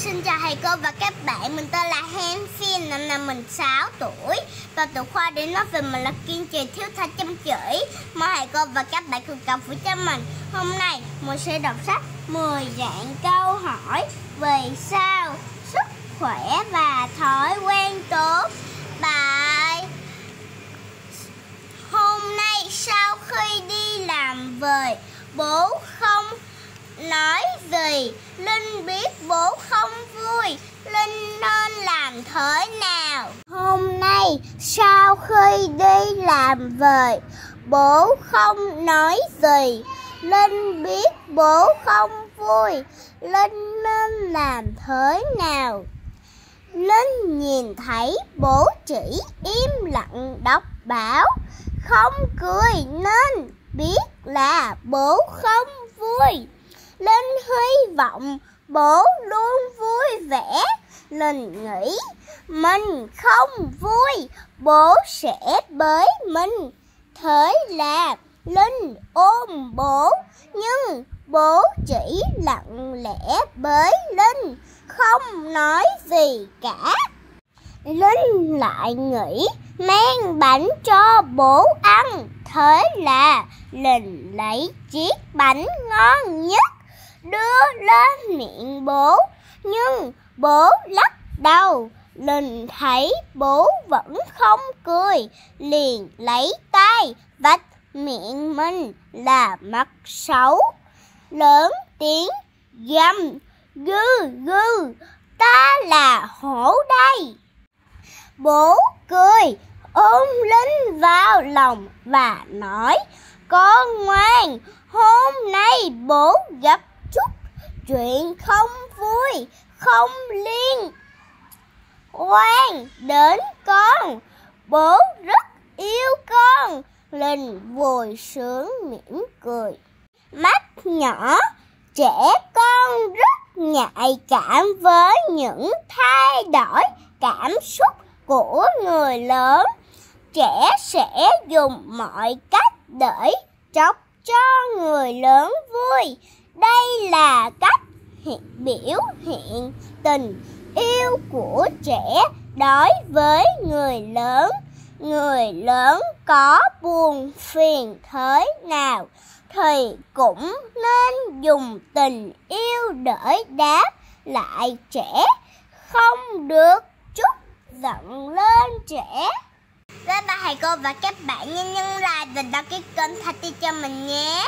Xin chào thầy cô và các bạn, mình tên là Hen Phin, năm nay mình 6 tuổi. Và từ khoa để nói về mình là kiên trì, thiếu tha, chăm chỉ. Mong thầy cô và các bạn cùng cầu phụ cho mình. Hôm nay mình sẽ đọc sách 10 dạng câu hỏi về sao sức khỏe và thói quen tốt. Bài: hôm nay sau khi đi làm về, bố không nói gì. Linh biết bố không vui, Linh nên làm thế nào? Hôm nay sau khi đi làm về, bố không nói gì. Linh biết bố không vui, Linh nên làm thế nào? Linh nhìn thấy bố chỉ im lặng đọc báo, không cười nên biết là bố không vui. Linh hy vọng bố luôn vui vẻ. Linh nghĩ mình không vui, bố sẽ bới mình. Thế là Linh ôm bố, nhưng bố chỉ lặng lẽ bới Linh, không nói gì cả. Linh lại nghĩ mang bánh cho bố ăn. Thế là Linh lấy chiếc bánh ngon nhất đưa lên miệng bố, nhưng bố lắc đầu. Linh thấy bố vẫn không cười, liền lấy tay vạch miệng mình là mắt xấu, lớn tiếng gầm: gừ gừ, ta là hổ đây. Bố cười ôm Linh vào lòng và nói: con ngoan, hôm nay bố gặp chút chuyện không vui, không liên quan đến con. Bố rất yêu con. Linh vui sướng mỉm cười. Mắt nhỏ, trẻ con rất nhạy cảm với những thay đổi cảm xúc của người lớn. Trẻ sẽ dùng mọi cách để chọc cho người lớn vui. Đây là cách biểu hiện tình yêu của trẻ đối với người lớn. Người lớn có buồn phiền thế nào thì cũng nên dùng tình yêu để đáp lại trẻ, không được trút giận lên trẻ. Bye bye thầy cô và các bạn, nhấn like và đăng ký kênh Thati cho mình nhé.